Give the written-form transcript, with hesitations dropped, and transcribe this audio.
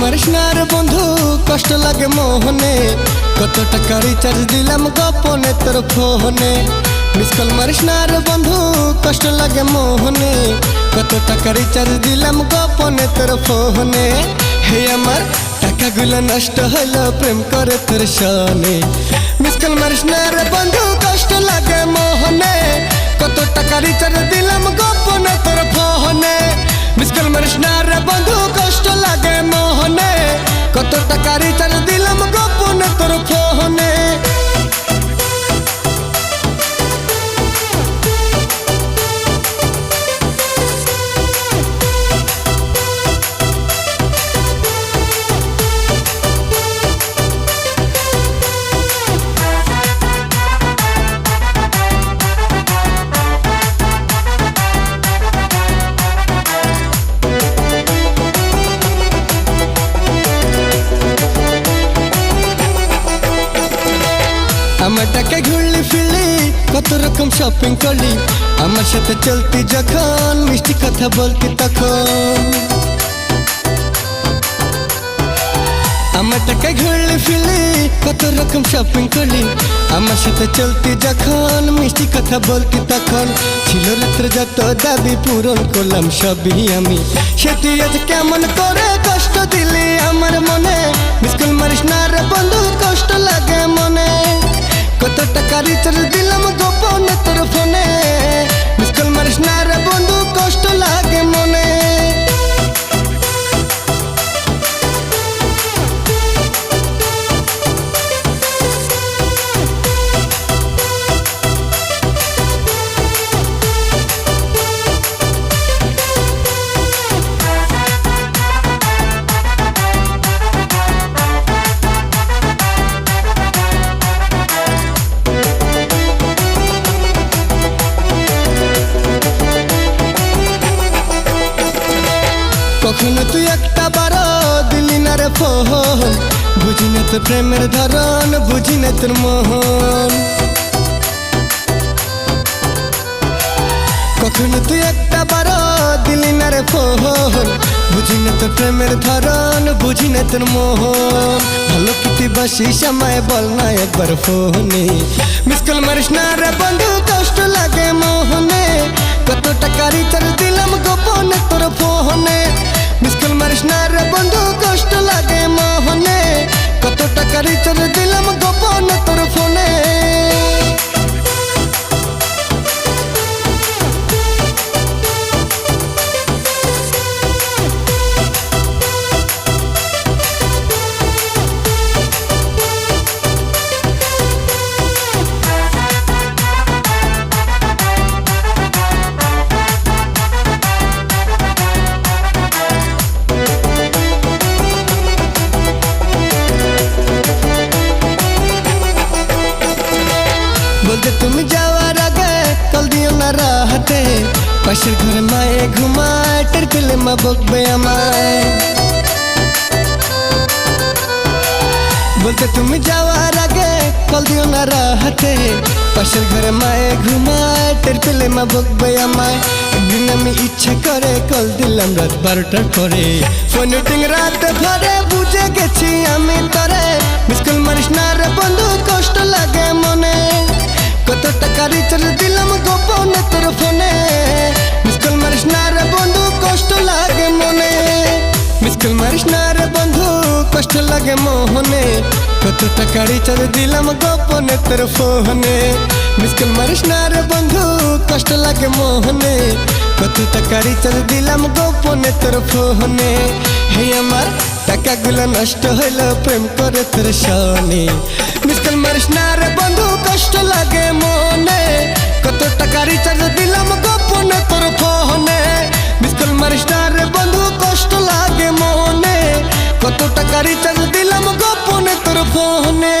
মারিস না রে বন্ধু কষ্ট লাগে মোহনে, কত টাকা রিচার্জ দিলাম গোপনে তোর ফোনে। মিস কল মারিস না রে বন্ধু কষ্ট লাগে মোহনে, কত টাকা রিচার্জ দিলাম গোপনে তোর ফোনে। হে আমার টাকাগুলো নষ্ট হইল প্রেম করে তোর সনে। মিস কল মারিস না রে বন্ধু কষ্ট লাগে মোহনে, কত টাকা রিচার্জ দিলাম গোপনে তোর ফোনে। মিস কল মারিস না রে বন্ধু কষ্ট লাগে মোহনে, কত টাকা রিচার্জ দিলাম গোপনে তোর ফোনে। আমার টাকা ঘুরলি ফিরলি কত রকম শপিং করলি, আমার সাথে চলতি যখন মিষ্টি কথা বলতি তখন। আমার টাকা ঘুরলি ফিরলি কত রকম শপিং করলি, আমার সাথে চলতি যখন মিষ্টি কথা বলতি তখন। ছিল রাত্রে যত দাবি পূরণ করলাম সবই আমি, সেটি আজ কেমন করে কষ্ট দিলি আমার মনে। মিস কল মারিস না রে বন্ধু কষ্ট লাগে মনে, কত টাকা রিচার্জ দিলাম গোপনে তোর ফোনে। মিস কল মারিস না রে বন্ধু কষ্ট লাগে মনে। কখনো তুই একটা বারো দিলি না রে ফোন, বুঝি না তোর প্রেমের ধরন, বুঝি না তোর মোহন। কখনো তুই একটা বারো দিলি না রে ফোন, বুঝি না তোর প্রেমের ধরন, বুঝি না তোর মোহন। ভালো কিতি বাসিস আমায় বল না একবার ফোনে। মিস কল মারিস না রে বন্ধু কষ্ট লাগে মোহনে, কত টাকা রিচার্জ দিলাম গোপনে তোর ফোনে। মিস কল মারিস না রে বন্ধু কষ্ট লাগে মোহনে, কত টাকা রিচার্জ দিলাম গোপনে তোর ফোনে। বলতে তুমি যাওয়ার আগে কল দিও না রাতে, পাশের ঘরে মায়ে ঘুমায় টের পেলে মা বকবে আমায়। বলতে তুমি যাওয়ার আগে কল দিও না রাতে, পাশের ঘরে মায়ে ঘুমায় টের পেলে মা বকবে আমায়। একদিন আমি ইচ্ছা করে কল দিলাম রাত 12টার পরে, ফোন উঠিং রাত ভরে বুঝে গেছি আমি তরে। মিস কল মারিস না রে বন্ধু কষ্ট লাগে মনে, কত টাকা রিচার্জ দিলাম গোপনে তোর ফোনে। মিস কল মারিস না রে বন্ধু কষ্ট লাগে মনে। মিস কল মারিস না রে বন্ধু কষ্ট লাগে মোহনে, কত টাকা রিচার্জ দিলাম গোপনে তোর ফোনে। মিস কল মারিস না রে বন্ধু কষ্ট লাগে মোহনে, কত টাকা রিচার্জ দিলাম গোপনে তোর ফোনে। হে আমার টাকাগুলো নষ্ট হইল প্রেম করে তোর সনে। মিস কল মারিস না রে বন্ধু কষ্ট লাগে মনে, কত টাকা রিচার্জ দিলাম গোপনে তোর ফোনে। মিস কল মারিস না রে বন্ধু কষ্ট লাগে মনে, কত টাকা রিচার্জ দিলাম গোপনে তোর ফোনে।